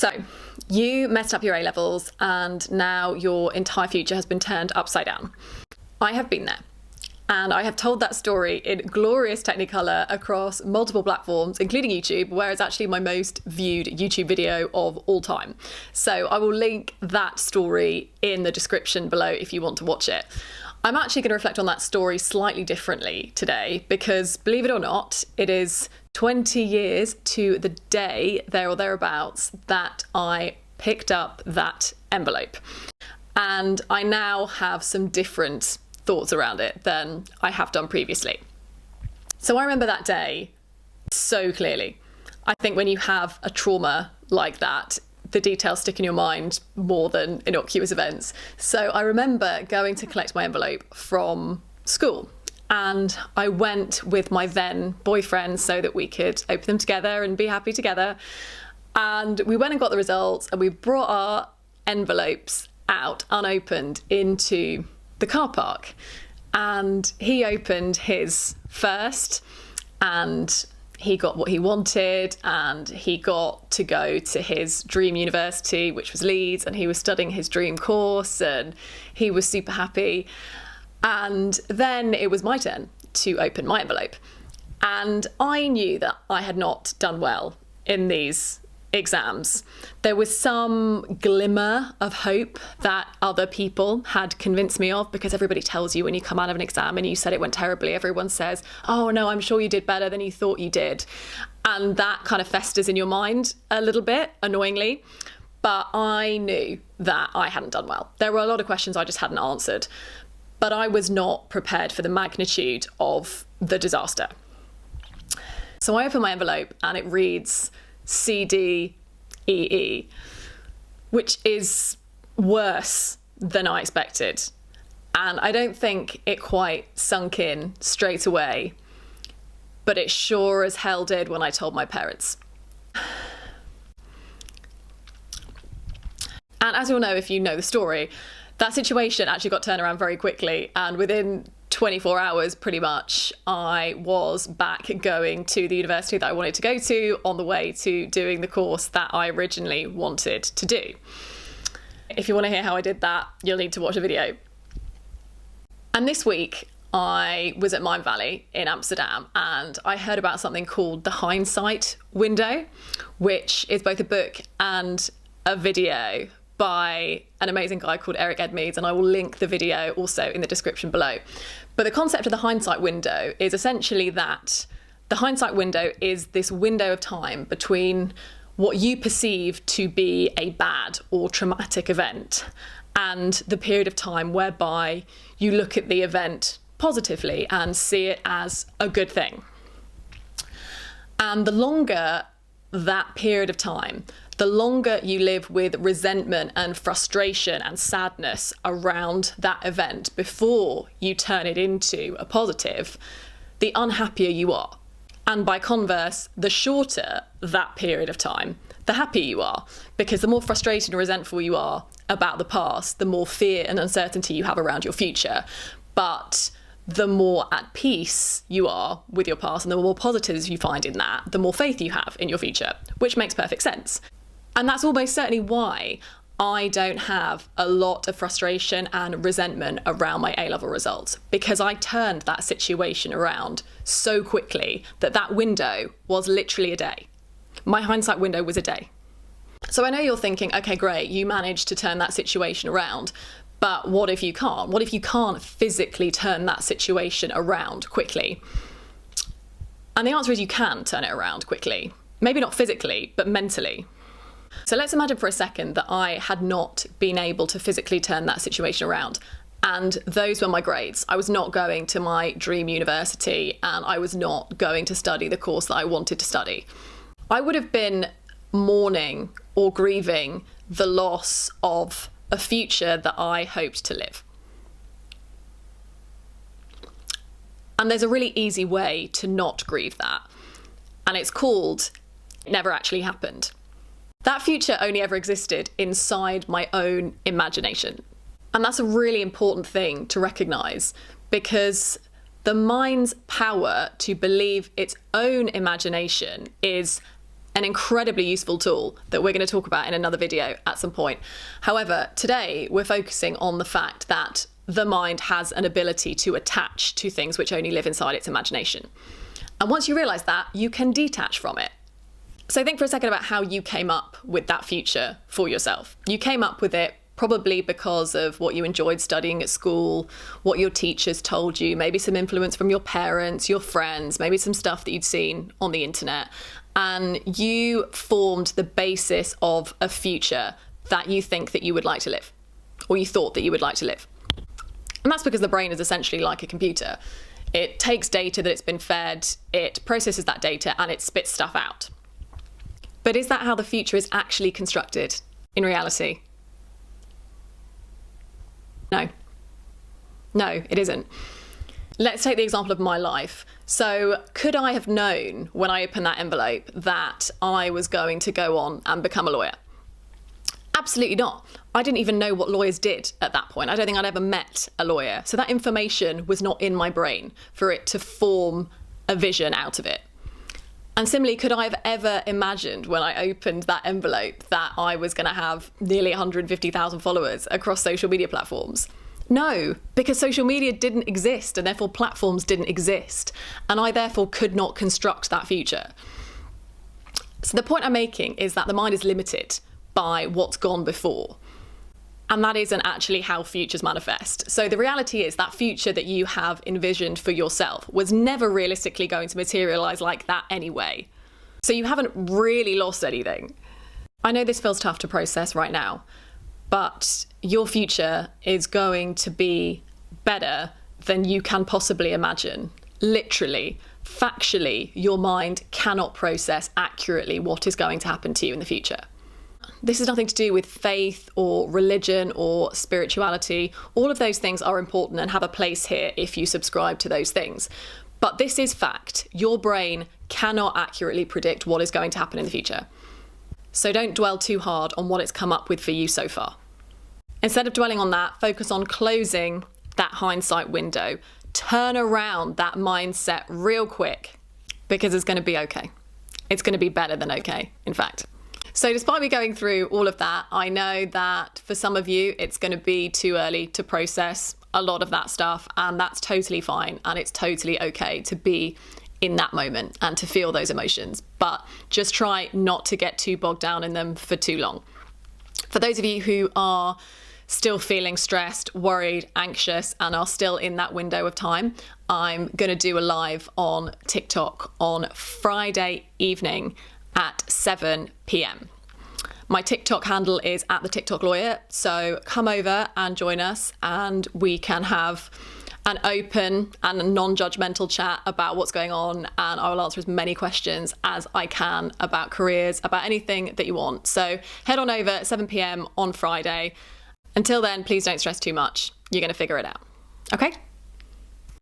So you messed up your A-levels and now your entire future has been turned upside down. I have been there. And I have told that story in glorious Technicolor across multiple platforms, including YouTube, where it's actually my most viewed YouTube video of all time. So I will link that story in the description below if you want to watch it. I'm actually going to reflect on that story slightly differently today because, believe it or not, it is 20 years to the day, there or thereabouts, that I picked up that envelope. And I now have some different thoughts around it than I have done previously. So I remember that day so clearly. I think when you have a trauma like that, the details stick in your mind more than innocuous events. So I remember going to collect my envelope from school, and I went with my then boyfriend so that we could open them together and be happy together. And we went and got the results, and we brought our envelopes out unopened into the car park, and he opened his first and he got what he wanted, and he got to go to his dream university, which was Leeds, and he was studying his dream course and he was super happy. And then it was my turn to open my envelope, and I knew that I had not done well in these exams. There was some glimmer of hope that other people had convinced me of, because everybody tells you when you come out of an exam and you said it went terribly, everyone says, oh no, I'm sure you did better than you thought you did. And that kind of festers in your mind a little bit, annoyingly. But I knew that I hadn't done well. There were a lot of questions I just hadn't answered, but I was not prepared for the magnitude of the disaster. So I open my envelope and it reads CDEE, which is worse than I expected. And I don't think it quite sunk in straight away, but it sure as hell did when I told my parents. And as you'll know if you know the story, that situation actually got turned around very quickly, and within 24 hours pretty much I was back going to the university that I wanted to go to, on the way to doing the course that I originally wanted to do. If you want to hear how I did that, you'll need to watch a video. And this week I was at Mind Valley in Amsterdam, and I heard about something called the Hindsight Window, which is both a book and a video by an amazing guy called Eric Edmeades, and I will link the video also in the description below. But the concept of the hindsight window is essentially that the hindsight window is this window of time between what you perceive to be a bad or traumatic event and the period of time whereby you look at the event positively and see it as a good thing. And the longer that period of time, the longer you live with resentment and frustration and sadness around that event before you turn it into a positive, the unhappier you are. And by converse, the shorter that period of time, the happier you are, because the more frustrated and resentful you are about the past, the more fear and uncertainty you have around your future. But the more at peace you are with your past and the more positives you find in that, the more faith you have in your future, which makes perfect sense. And that's almost certainly why I don't have a lot of frustration and resentment around my A-level results, because I turned that situation around so quickly that that window was literally a day. My hindsight window was a day. So I know you're thinking, okay, great, you managed to turn that situation around, but what if you can't? What if you can't physically turn that situation around quickly? And the answer is you can turn it around quickly. Maybe not physically, but mentally. So let's imagine for a second that I had not been able to physically turn that situation around. And those were my grades. I was not going to my dream university, and I was not going to study the course that I wanted to study. I would have been mourning or grieving the loss of a future that I hoped to live. And there's a really easy way to not grieve that. And it's called, it never actually happened. That future only ever existed inside my own imagination. And that's a really important thing to recognise, because the mind's power to believe its own imagination is An incredibly useful tool that we're going to talk about in another video at some point. However, today we're focusing on the fact that the mind has an ability to attach to things which only live inside its imagination. And once you realise that, you can detach from it. So think for a second about how you came up with that future for yourself. You came up with it probably because of what you enjoyed studying at school, what your teachers told you, maybe some influence from your parents, your friends, maybe some stuff that you'd seen on the internet. And you formed the basis of a future that you think that you would like to live, or you thought that you would like to live. And that's because the brain is essentially like a computer. It takes data that it's been fed, it processes that data, and it spits stuff out. But is that how the future is actually constructed in reality? No. No, it isn't. Let's take the example of my life. So could I have known when I opened that envelope that I was going to go on and become a lawyer? Absolutely not. I didn't even know what lawyers did at that point. I don't think I'd ever met a lawyer. So that information was not in my brain for it to form a vision out of it. And similarly, could I have ever imagined when I opened that envelope that I was going to have nearly 150,000 followers across social media platforms? No, because social media didn't exist and therefore platforms didn't exist. And I therefore could not construct that future. So the point I'm making is that the mind is limited by what's gone before. And that isn't actually how futures manifest. So the reality is that future that you have envisioned for yourself was never realistically going to materialize like that anyway. So you haven't really lost anything. I know this feels tough to process right now, but your future is going to be better than you can possibly imagine. Literally, factually, your mind cannot process accurately what is going to happen to you in the future. This has nothing to do with faith or religion or spirituality. All of those things are important and have a place here if you subscribe to those things. But this is fact. Your brain cannot accurately predict what is going to happen in the future. So don't dwell too hard on what it's come up with for you so far. Instead of dwelling on that, focus on closing that hindsight window. Turn around that mindset real quick because it's going to be okay. It's going to be better than okay, in fact. So despite me going through all of that, I know that for some of you, it's going to be too early to process a lot of that stuff, and that's totally fine. And it's totally okay to be in that moment and to feel those emotions, but just try not to get too bogged down in them for too long. For those of you who are still feeling stressed, worried, anxious, and are still in that window of time, I'm going to do a live on TikTok on Friday evening at 7 p.m. My TikTok handle is @TheTikTokLawyer, so come over and join us and we can have an open and non-judgmental chat about what's going on, and I will answer as many questions as I can about careers, about anything that you want. So head on over at 7 p.m. on Friday. Until then, please don't stress too much. You're going to figure it out. Okay?